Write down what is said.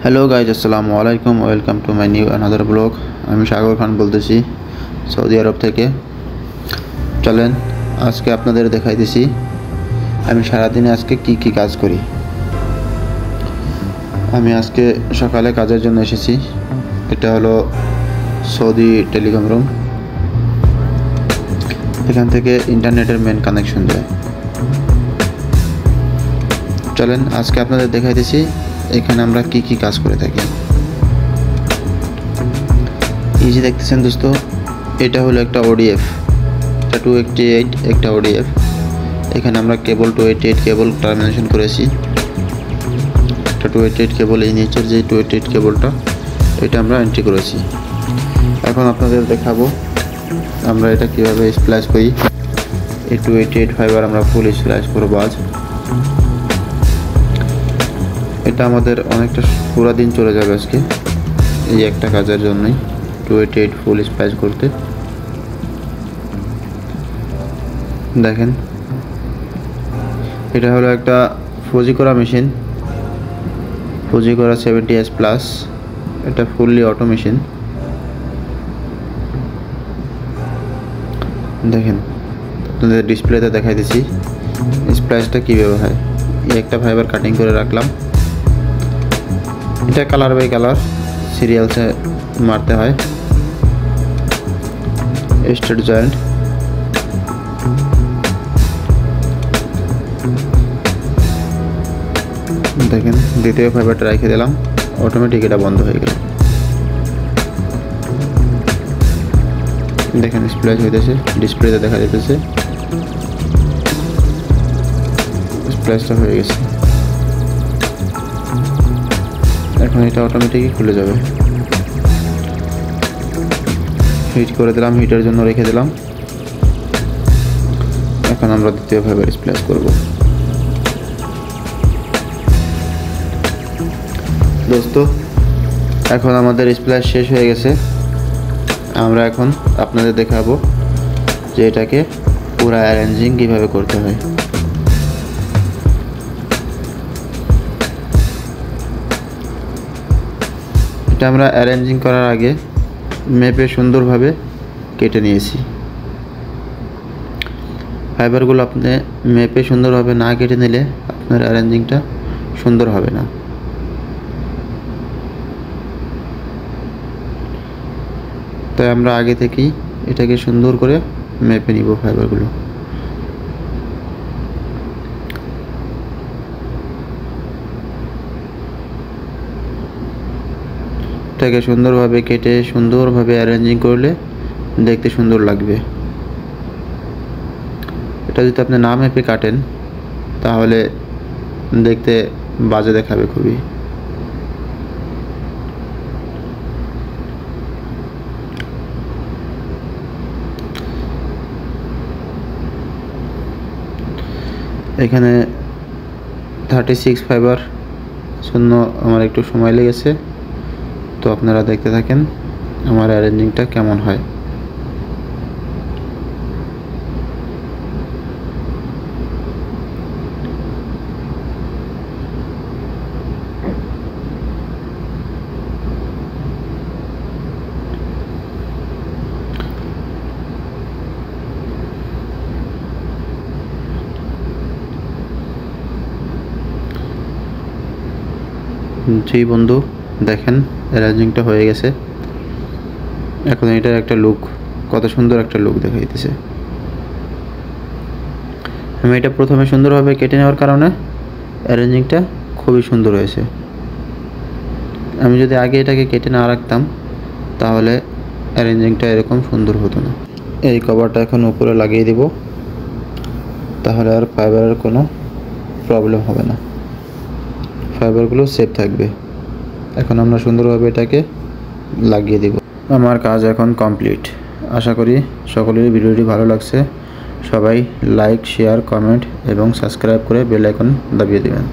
Hello guys, আসসালামু আলাইকুম। Welcome to my new another blog. আমি সাগর খান বলতেছি সৌদি আরব থেকে। চলেন আজকে আপনাদের দেখাইতেছি আমি সারাদিনে আজকে কি কাজ করি। আমি আজকে সকালে কাজের জন্য এসেছি। এটা হলো সৌদি টেলিকম রুম। এখান থেকে ইন্টারনেটের মেন কানেকশন যায়। চলেন আজকে আপনাদের দেখাইতেছি এখানে আমরা কি কাজ করে থাকি। এই যে দেখতেছেন দোস্ত, এটা হলো একটা ওডিএফ, এটা 288 একটা ওডিএফ। এখানে আমরা কেবল 288 কেবল টার্মিনেশন করেছি। এটা 288 কেবল, এই নিচের যে 288 কেবলটা এটা আমরা এন্ট্রি করেছি। এখন আপনাদের দেখাবো আমরা এটা কিভাবে স্প্লাইস করি। এই 288 ফাইবার আমরা ফুল স্প্লাইস করবো আজ। এটা আমাদের অনেকটা পুরা দিন চলে যাবে আজকে এই একটা কাজের জন্যই, 288 ফুল স্প্লাইস করতে। দেখেন এটা হলো একটা ফুজিকোরা মেশিন, ফুজিকোরা 70S প্লাস। এটা ফুললি অটো মেশিন। দেখেন আপনাদের ডিসপ্লেতে দেখাই দিচ্ছি স্প্লাইসটা কীভাবে হয়। এই একটা ফাইবার কাটিং করে রাখলাম। এটা কালার বাই কালার সিরিয়ালসে মারতে হয়। স্ট্রেট জয়েন্ট, দেখেন দ্বিতীয় ফাইবারটা রেখে দিলাম, অটোমেটিক এটা বন্ধ হয়ে গেল। দেখেন স্প্লাইস হইতেছে, ডিসপ্লেতে দেখা যেতেছে স্প্লাইসটা হয়ে গেছে। এখন এটা অটোমেটিকই খুলে যাবে। হিট করে দিলাম, হিটের জন্য রেখে দিলাম। এখন আমরা দ্বিতীয় ফাইবার স্প্লাইস করব। দোস্ত এখন আমাদের স্প্লাইস শেষ হয়ে গেছে। আমরা এখন আপনাদের দেখাবো যে এটাকে পুরা অ্যারেঞ্জিং কীভাবে করতে হয়। এটা আমরা অ্যারেঞ্জিং করার আগে মেপে সুন্দরভাবে কেটে নিয়েছি। ফাইবারগুলো আপনি মেপে সুন্দরভাবে না কেটে নিলে আপনার অ্যারেঞ্জিংটা সুন্দর হবে না। তাই আমরা আগে থেকেই এটাকে সুন্দর করে মেপে নিব ফাইবারগুলো। এটাকে সুন্দরভাবে কেটে সুন্দরভাবে অ্যারেঞ্জিং করলে দেখতে সুন্দর লাগবে। এটা যদি আপনি না মেপে কাটেন তাহলে দেখতে বাজে দেখাবে খুবই। এখানে 36 ফাইবার জন্য আমার একটু সময় লেগেছে, তো আপনারা দেখতে থাকেন আমার অ্যারেঞ্জিংটা কেমন হয়। জি বন্ধু, দেখেন অ্যারেঞ্জিংটা হয়ে গেছে। এখন এটার একটা লুক, কত সুন্দর একটা লুক দেখাইতেছে। আমি এটা প্রথমে সুন্দরভাবে কেটে নেওয়ার কারণে অ্যারেঞ্জিংটা খুবই সুন্দর হয়েছে। আমি যদি আগে এটাকে কেটে না রাখতাম তাহলে অ্যারেঞ্জিংটা এরকম সুন্দর হতো না। এই কভারটা এখন উপরে লাগিয়ে দিব, তাহলে আর ফাইবারের কোনো প্রবলেম হবে না, ফাইবারগুলো সেফ থাকবে। এখন আমরা সুন্দরভাবে এটাকে লাগিয়ে দিব। আমার কাজ এখন কমপ্লিট। আশা করি সকলেরই ভিডিওটি ভালো লাগছে। সবাই লাইক, শেয়ার, কমেন্ট এবং সাবস্ক্রাইব করে বেল আইকন দাবিয়ে দেবেন।